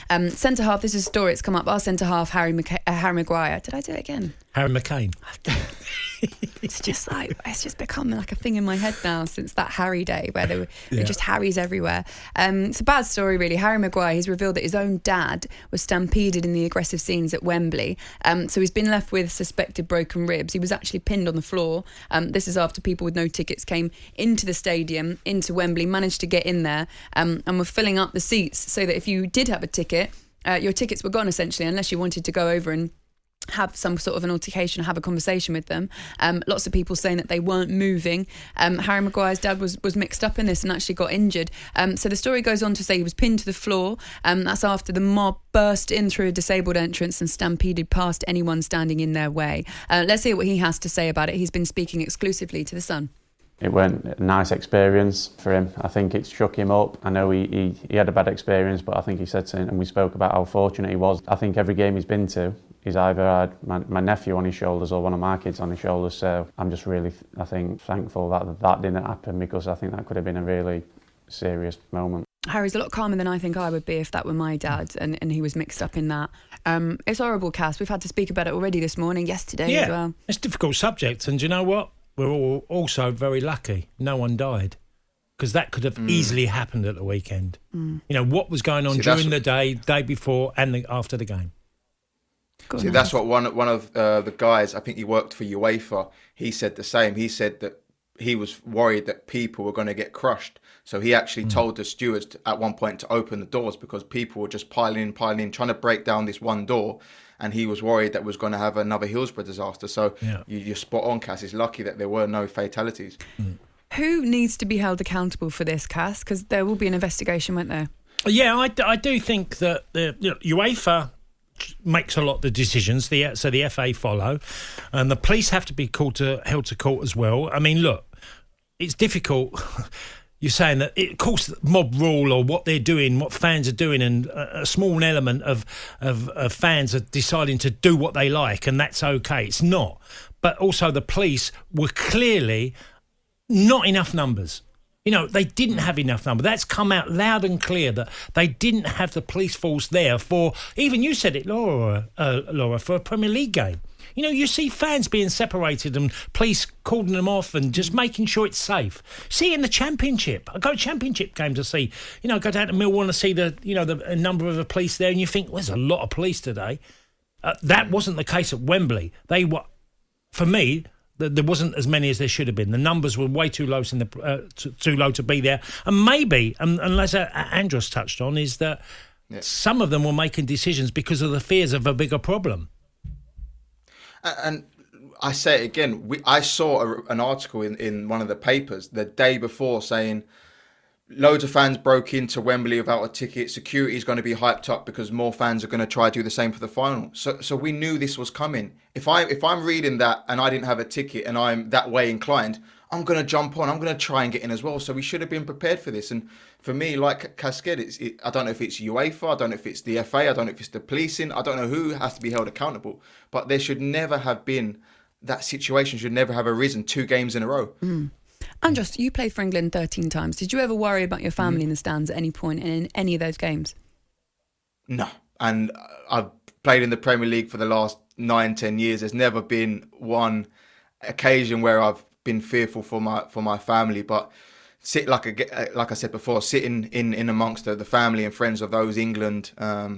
Centre-half, this is a story, it's come up. Our centre-half, Harry Maguire. Did I do it again? Harry McCain. It's just become like a thing in my head now since that Harry day where there were just Harrys everywhere. It's a bad story, really. Harry Maguire, he's revealed that his own dad was stampeded in the aggressive scenes at Wembley. So he's been left with suspected broken ribs. He was actually pinned on the floor. This is after people with no tickets came into the stadium, into Wembley, managed to get in there, and were filling up the seats so that if you did have a ticket, your tickets were gone essentially, unless you wanted to go over and have some sort of an altercation or have a conversation with them. Lots of people saying that they weren't moving. Harry Maguire's dad was mixed up in this and actually got injured. So the story goes on to say he was pinned to the floor. That's after the mob burst in through a disabled entrance and stampeded past anyone standing in their way. Let's hear what he has to say about it. He's been speaking exclusively to The Sun. It weren't a nice experience for him. I think it shook him up. I know he had a bad experience, but I think he said something, and we spoke about how fortunate he was. I think every game he's been to, he's either had my nephew on his shoulders or one of my kids on his shoulders. So I'm just really, I think, thankful that didn't happen, because I think that could have been a really serious moment. Harry's a lot calmer than I think I would be if that were my dad and he was mixed up in that. It's horrible, Cass. We've had to speak about it already this morning, yesterday as well. It's a difficult subject, and do you know what? We're all also very lucky. No one died, because that could have easily happened at the weekend. You know, what was going on during the day before and after the game. See, that's what one of the guys, I think he worked for UEFA, he said the same. He said that he was worried that people were going to get crushed. So he actually told the stewards at one point to open the doors, because people were just piling in, trying to break down this one door. And he was worried that was going to have another Hillsborough disaster. So you're spot on, Cass. It's lucky that there were no fatalities. Who needs to be held accountable for this, Cass? Because there will be an investigation, won't there? Yeah, I do think that UEFA makes a lot of the decisions, so the FA follow, and the police have to be held to court as well. I mean, look, it's difficult. You're saying that, of course, mob rule or what they're doing, what fans are doing, and a small element of fans are deciding to do what they like, and that's okay. It's not. But also the police were clearly not enough numbers. You know, they didn't have enough numbers. That's come out loud and clear that they didn't have the police force there for, even you said it, Laura, for a Premier League game. You know, you see fans being separated and police calling them off and just making sure it's safe. See, in the Championship, I go to Championship game to see, go down to Millwall and see the number of the police there, and you think, well, there's a lot of police today. That wasn't the case at Wembley. They were, for me, there wasn't as many as there should have been. The numbers were way too low too low to be there. And maybe, unless Andros touched on, is that some of them were making decisions because of the fears of a bigger problem. And I say it again, I saw an article in one of the papers the day before saying loads of fans broke into Wembley without a ticket. Security is going to be hyped up because more fans are going to try to do the same for the final. So we knew this was coming. If I'm reading that and I didn't have a ticket and I'm that way inclined, I'm going to jump on. I'm going to try and get in as well. So we should have been prepared for this. And for me, like Cascade, I don't know if it's UEFA, I don't know if it's the FA, I don't know if it's the policing, I don't know who has to be held accountable. But there should never have been, that situation should never have arisen 2 games in a row. Andros, you played for England 13 times. Did you ever worry about your family in the stands at any point in any of those games? No. And I've played in the Premier League for the last 9-10 years. There's never been one occasion where I've been fearful for my family, but like I said before, sitting in amongst the family and friends of those England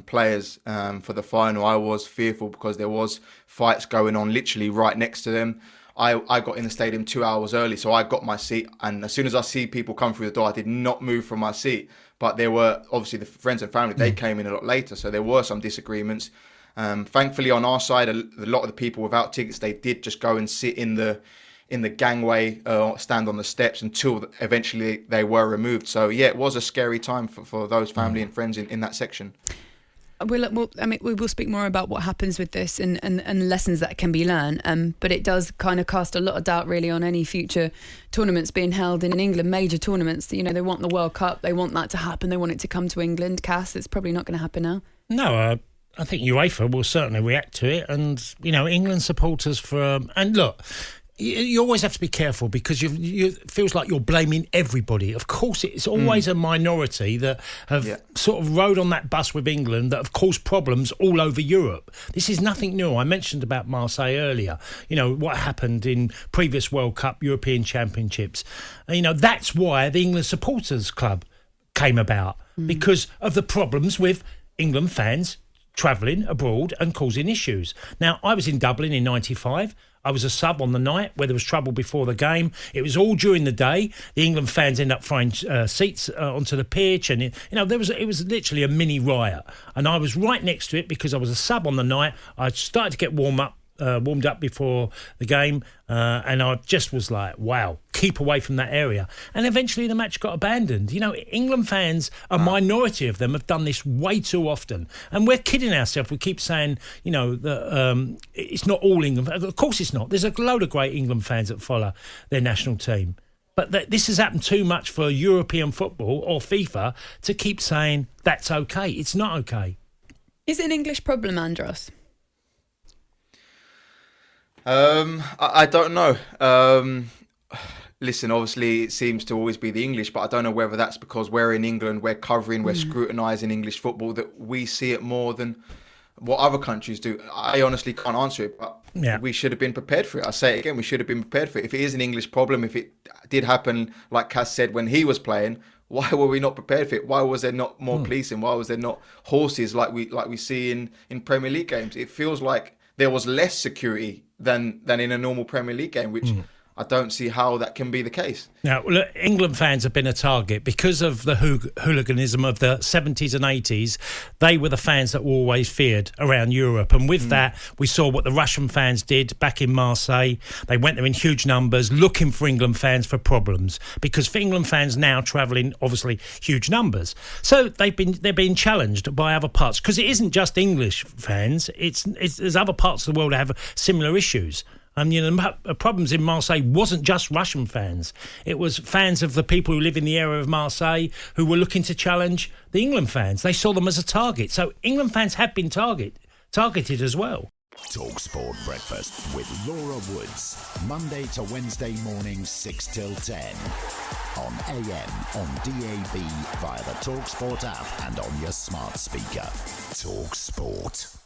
players for the final, I was fearful because there was fights going on literally right next to them. I got in the stadium 2 hours early, so I got my seat, and as soon as I see people come through the door, I did not move from my seat. But there were obviously the friends and family, they came in a lot later, so there were some disagreements. Thankfully on our side, a lot of the people without tickets, they did just go and sit in the gangway, stand on the steps until eventually they were removed. So yeah, it was a scary time for those family and friends in that section. We will speak more about what happens with this and lessons that can be learned. But it does kind of cast a lot of doubt really on any future tournaments being held in England, major tournaments. They want the World Cup, they want that to happen, they want it to come to England. Cass, it's probably not going to happen now. No, I think UEFA will certainly react to it, and England supporters and look, You always have to be careful because it feels like you're blaming everybody. Of course, it's always a minority that have sort of rode on that bus with England that have caused problems all over Europe. This is nothing new. I mentioned about Marseille earlier. You know, what happened in previous World Cup, European Championships. You know, that's why the England Supporters Club came about, because of the problems with England fans travelling abroad and causing issues. Now, I was in Dublin in 95. I was a sub on the night where there was trouble before the game. It was all during the day. The England fans ended up throwing seats onto the pitch, and it was literally a mini riot. And I was right next to it because I was a sub on the night. I started to get warmed up before the game, and I just was like, wow, keep away from that area. And eventually the match got abandoned. You know, England fans, a minority of them, have done this way too often. And we're kidding ourselves. We keep saying, you know, that it's not all England. Of course it's not. There's a load of great England fans that follow their national team. But this has happened too much for European football or FIFA to keep saying that's okay. It's not okay. Is it an English problem, Andros? I don't know. Listen, obviously it seems to always be the English, but I don't know whether that's because we're in England, we're scrutinising English football, that we see it more than what other countries do. I honestly can't answer it, but we should have been prepared for it. I say it again, we should have been prepared for it. If it is an English problem, if it did happen, like Cass said, when he was playing, why were we not prepared for it? Why was there not more policing? Why was there not horses like we see in Premier League games? It feels like there was less security than in a normal Premier League game, which I don't see how that can be the case. Now, look, England fans have been a target because of the hooliganism of the 70s and 80s. They were the fans that were always feared around Europe. And with that, we saw what the Russian fans did back in Marseille. They went there in huge numbers looking for England fans for problems, because for England fans now travel in, obviously, huge numbers. So they're being challenged by other parts, because it isn't just English fans. There's other parts of the world that have similar issues. And you know, the problems in Marseille wasn't just Russian fans. It was fans of the people who live in the area of Marseille who were looking to challenge the England fans. They saw them as a target. So England fans have been targeted as well. talkSPORT Breakfast with Laura Woods. Monday to Wednesday mornings 6 till 10. On AM, on DAB, via the talkSPORT app and on your smart speaker. talkSPORT.